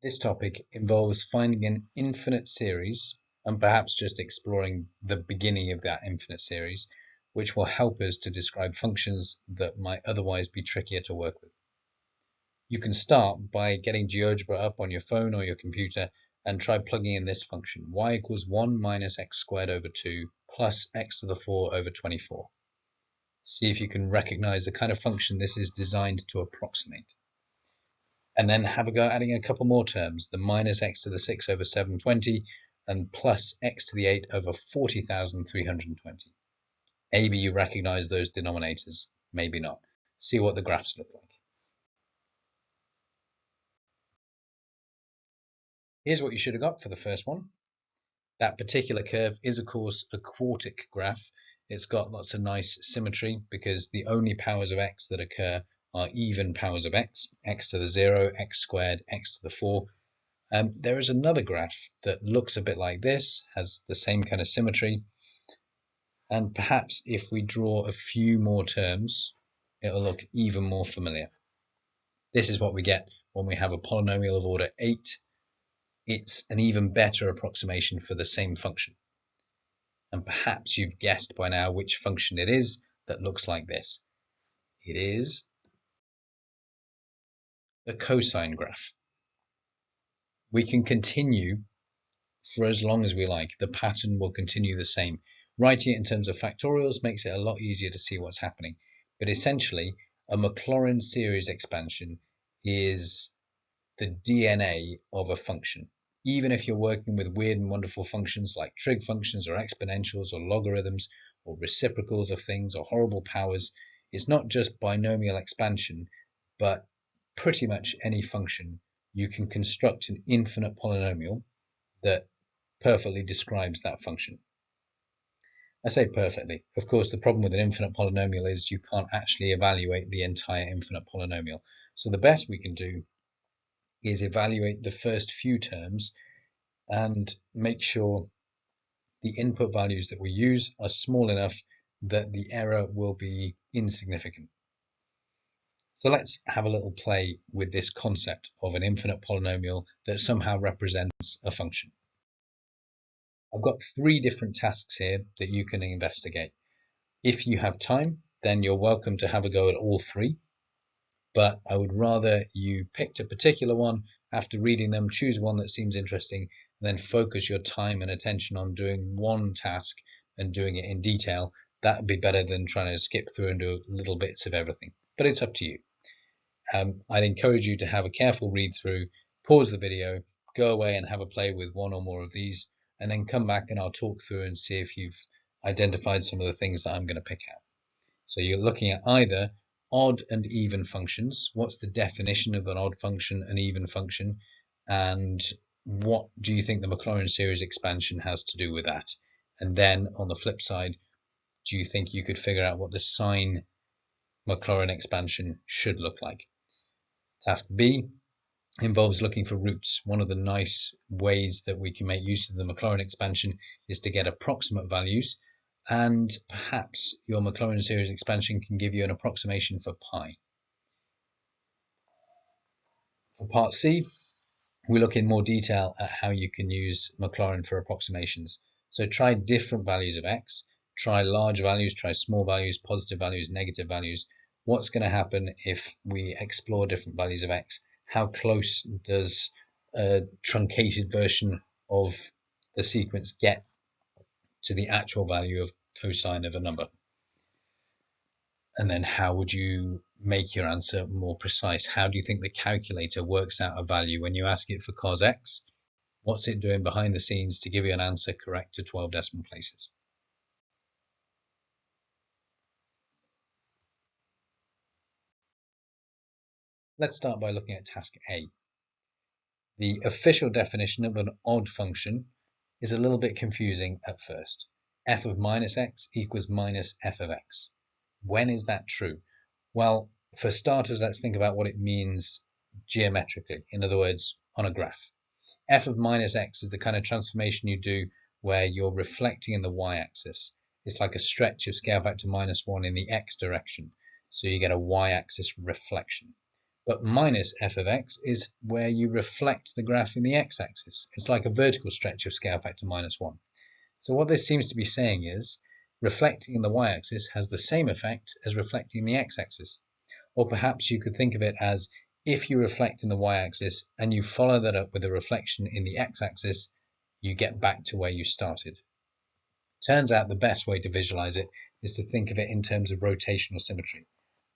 This topic involves finding an infinite series and perhaps just exploring the beginning of that infinite series, which will help us to describe functions that might otherwise be trickier to work with. You can start by getting GeoGebra up on your phone or your computer and try plugging in this function, y equals 1 minus x squared over 2 plus x to the 4 over 24. See if you can recognize the kind of function this is designed to approximate. And then have a go at adding a couple more terms, the minus x to the 6 over 720 and plus x to the 8 over 40,320. Maybe you recognize those denominators, maybe not. See what the graphs look like. Here's what you should have got for the first one. That particular curve is, of course, a quartic graph. It's got lots of nice symmetry because the only powers of x that occur are even powers of x, x to the 0, x squared, x to the 4. There is another graph that looks a bit like this, has the same kind of symmetry, and perhaps if we draw a few more terms, it'll look even more familiar. This is what we get when we have a polynomial of order 8. It's an even better approximation for the same function. And perhaps you've guessed by now which function it is that looks like this. It is a cosine graph. We can continue for as long as we like. The pattern will continue the same. Writing it in terms of factorials makes it a lot easier to see what's happening. But essentially, a Maclaurin series expansion is the DNA of a function. Even if you're working with weird and wonderful functions like trig functions or exponentials or logarithms or reciprocals of things or horrible powers, it's not just binomial expansion, but pretty much any function. You can construct an infinite polynomial that perfectly describes that function. I say perfectly. Of course, the problem with an infinite polynomial is you can't actually evaluate the entire infinite polynomial. So the best we can do is evaluate the first few terms and make sure the input values that we use are small enough that the error will be insignificant. So let's have a little play with this concept of an infinite polynomial that somehow represents a function. I've got 3 different tasks here that you can investigate. If you have time, then you're welcome to have a go at all 3. But I would rather you picked a particular one after reading them, choose one that seems interesting, and then focus your time and attention on doing one task and doing it in detail. That would be better than trying to skip through and do little bits of everything. But it's up to you. I'd encourage you to have a careful read through, pause the video, go away and have a play with one or more of these, and then come back and I'll talk through and see if you've identified some of the things that I'm going to pick out. So you're looking at either odd and even functions. What's the definition of an odd function, an even function, and what do you think the Maclaurin series expansion has to do with that? And then on the flip side, do you think you could figure out what the sine Maclaurin expansion should look like? Task B involves looking for roots. One of the nice ways that we can make use of the Maclaurin expansion is to get approximate values, and perhaps your Maclaurin series expansion can give you an approximation for pi. For part C, we look in more detail at how you can use Maclaurin for approximations. So try different values of x, try large values, try small values, positive values, negative values. What's going to happen if we explore different values of x? How close does a truncated version of the sequence get to the actual value of cosine of a number? And then how would you make your answer more precise? How do you think the calculator works out a value when you ask it for cos x? What's it doing behind the scenes to give you an answer correct to 12 decimal places? Let's start by looking at task A. The official definition of an odd function is a little bit confusing at first. F of minus x equals minus f of x. When is that true? Well, for starters, let's think about what it means geometrically. In other words, on a graph. F of minus x is the kind of transformation you do where you're reflecting in the y-axis. It's like a stretch of scale factor minus 1 in the x direction. So you get a y-axis reflection. But minus f of x is where you reflect the graph in the x-axis. It's like a vertical stretch of scale factor -1. So what this seems to be saying is reflecting in the y-axis has the same effect as reflecting in the x-axis. Or perhaps you could think of it as if you reflect in the y-axis and you follow that up with a reflection in the x-axis, you get back to where you started. Turns out the best way to visualize it is to think of it in terms of rotational symmetry.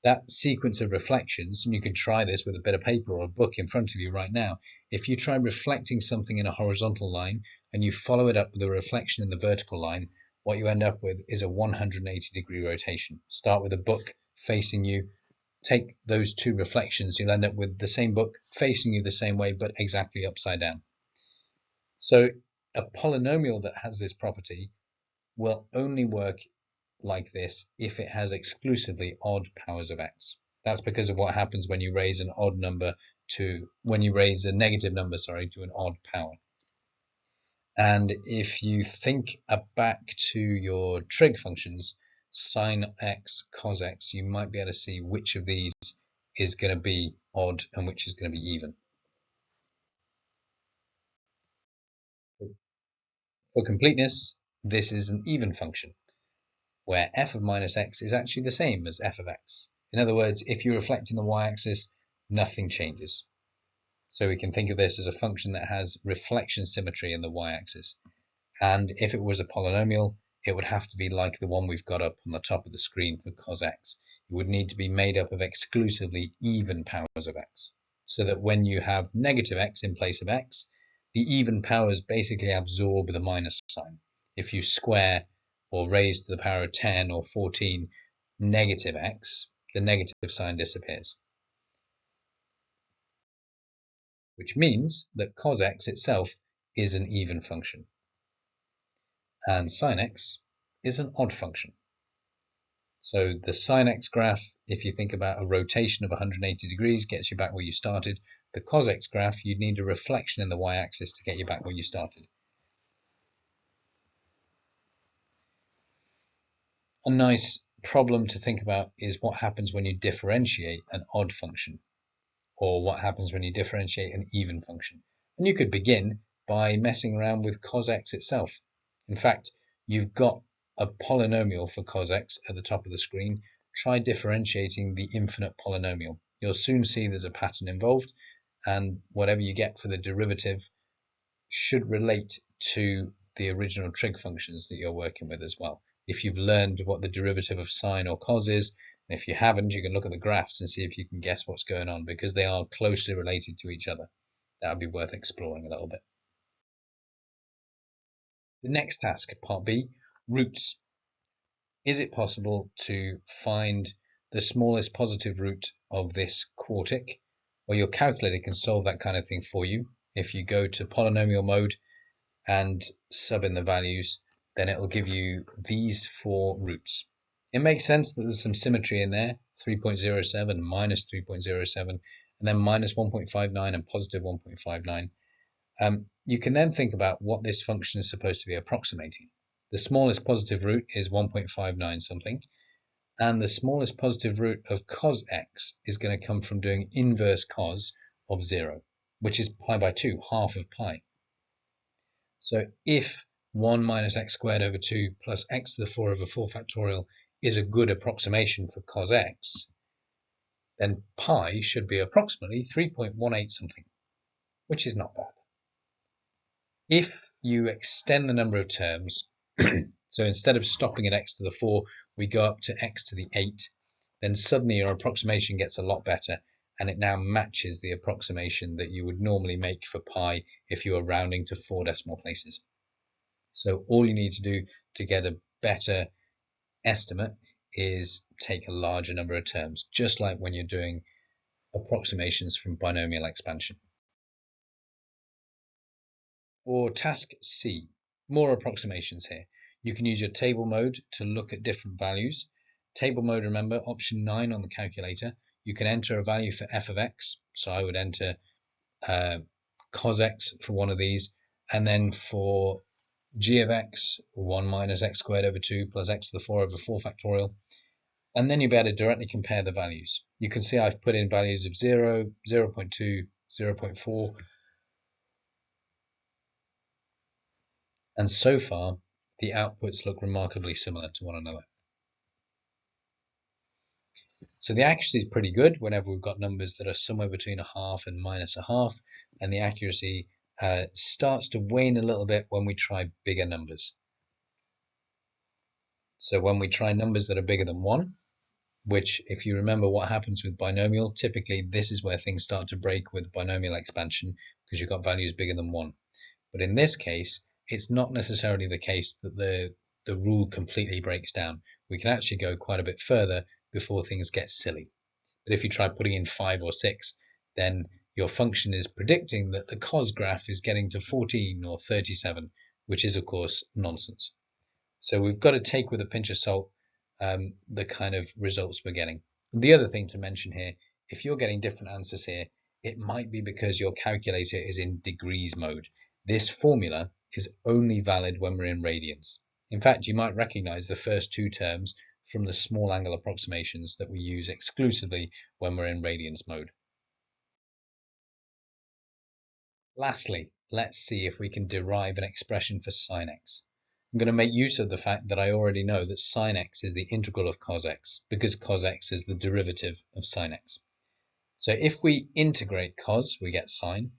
That sequence of reflections, and you can try this with a bit of paper or a book in front of you right now. If you try reflecting something in a horizontal line and you follow it up with a reflection in the vertical line, what you end up with is a 180-degree rotation. Start with a book facing you, take those two reflections, you'll end up with the same book facing you the same way but exactly upside down. So a polynomial that has this property will only work like this if it has exclusively odd powers of x. That's because of what happens when you raise an odd number to a negative number, to an odd power. And if you think back to your trig functions, sine x, cos x, you might be able to see which of these is going to be odd and which is going to be even. For completeness, this is an even function, where f of minus x is actually the same as f of x. In other words, if you reflect in the y-axis, nothing changes. So we can think of this as a function that has reflection symmetry in the y-axis. And if it was a polynomial, it would have to be like the one we've got up on the top of the screen for cos x. It would need to be made up of exclusively even powers of x. So that when you have negative x in place of x, the even powers basically absorb the minus sign. If you square or raise to the power of 10 or 14 negative x, the negative sign disappears. Which means that cos x itself is an even function. And sine x is an odd function. So the sine x graph, if you think about a rotation of 180 degrees, gets you back where you started. The cos x graph, you'd need a reflection in the y-axis to get you back where you started. A nice problem to think about is what happens when you differentiate an odd function, or what happens when you differentiate an even function. And you could begin by messing around with cos x itself. In fact, you've got a polynomial for cos x at the top of the screen. Try differentiating the infinite polynomial. You'll soon see there's a pattern involved, and whatever you get for the derivative should relate to the original trig functions that you're working with as well. If you've learned what the derivative of sine or cos is, and if you haven't, you can look at the graphs and see if you can guess what's going on, because they are closely related to each other. That would be worth exploring a little bit. The next task, part B, roots. Is it possible to find the smallest positive root of this quartic? Well, your calculator can solve that kind of thing for you. If you go to polynomial mode and sub in the values, then it will give you these four roots. It makes sense that there's some symmetry in there, 3.07, minus 3.07, and then minus 1.59 and positive 1.59. You can then think about what this function is supposed to be approximating. The smallest positive root is 1.59 something, and the smallest positive root of cos x is going to come from doing inverse cos of 0, which is pi by 2, half of pi. So if 1 minus x squared over 2 plus x to the 4 over 4 factorial is a good approximation for cos x, then pi should be approximately 3.18 something, which is not bad. If you extend the number of terms, so instead of stopping at x to the 4, we go up to x to the 8, then suddenly your approximation gets a lot better, and it now matches the approximation that you would normally make for pi if you were rounding to 4 decimal places. So all you need to do to get a better estimate is take a larger number of terms, just like when you're doing approximations from binomial expansion. For task C, more approximations here. You can use your table mode to look at different values. Table mode, remember, option 9 on the calculator. You can enter a value for f of x. So I would enter cos x for one of these. And then for g of x, 1 minus x squared over 2 plus x to the 4 over 4 factorial. And then you'll be able to directly compare the values. You can see I've put in values of 0, 0.2, 0.4, and so far the outputs look remarkably similar to one another. So the accuracy is pretty good whenever we've got numbers that are somewhere between a half and minus a half, and the accuracy starts to wane a little bit when we try bigger numbers. So when we try numbers that are bigger than 1, which, if you remember what happens with binomial, typically this is where things start to break with binomial expansion because you've got values bigger than 1. But in this case, it's not necessarily the case that the rule completely breaks down. We can actually go quite a bit further before things get silly. But if you try putting in 5 or 6, then your function is predicting that the cos graph is getting to 14 or 37, which is, of course, nonsense. So we've got to take with a pinch of salt the kind of results we're getting. The other thing to mention here, if you're getting different answers here, it might be because your calculator is in degrees mode. This formula is only valid when we're in radians. In fact, you might recognize the first 2 terms from the small angle approximations that we use exclusively when we're in radians mode. Lastly, let's see if we can derive an expression for sin x. I'm going to make use of the fact that I already know that sin x is the integral of cos x, because cos x is the derivative of sin x. So if we integrate cos, we get sine.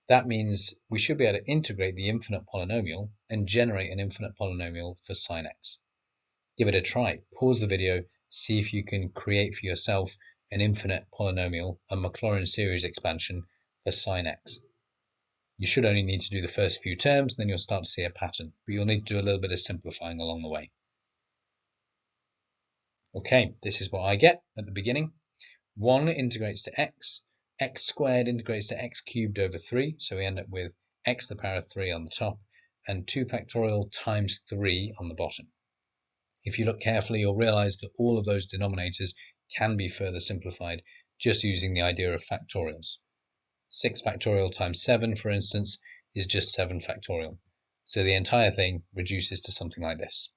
That means we should be able to integrate the infinite polynomial and generate an infinite polynomial for sin x. Give it a try. Pause the video, see if you can create for yourself an infinite polynomial, a Maclaurin series expansion for sin x. You should only need to do the first few terms, then you'll start to see a pattern, but you'll need to do a little bit of simplifying along the way. Okay, this is what I get at the beginning. 1 integrates to x squared integrates to x cubed over 3, so we end up with x to the power of 3 on the top, and 2 factorial times 3 on the bottom. If you look carefully, you'll realize that all of those denominators can be further simplified just using the idea of factorials. 6 factorial times 7, for instance, is just 7 factorial. So the entire thing reduces to something like this.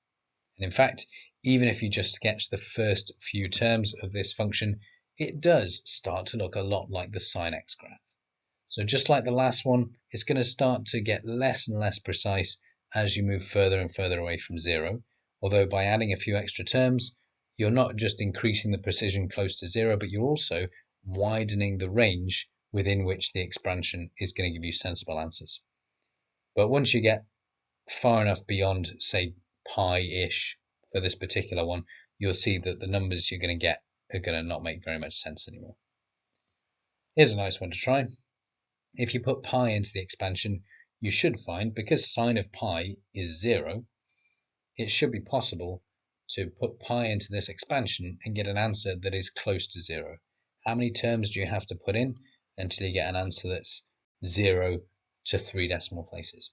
And in fact, even if you just sketch the first few terms of this function, it does start to look a lot like the sin x graph. So just like the last one, it's going to start to get less and less precise as you move further and further away from 0. Although by adding a few extra terms, you're not just increasing the precision close to 0, but you're also widening the range within which the expansion is going to give you sensible answers. But once you get far enough beyond, say, pi-ish for this particular one, you'll see that the numbers you're going to get are going to not make very much sense anymore. Here's a nice one to try. If you put pi into the expansion, you should find, because sine of pi is 0, it should be possible to put pi into this expansion and get an answer that is close to 0. How many terms do you have to put in until you get an answer that's 0 to 3 decimal places?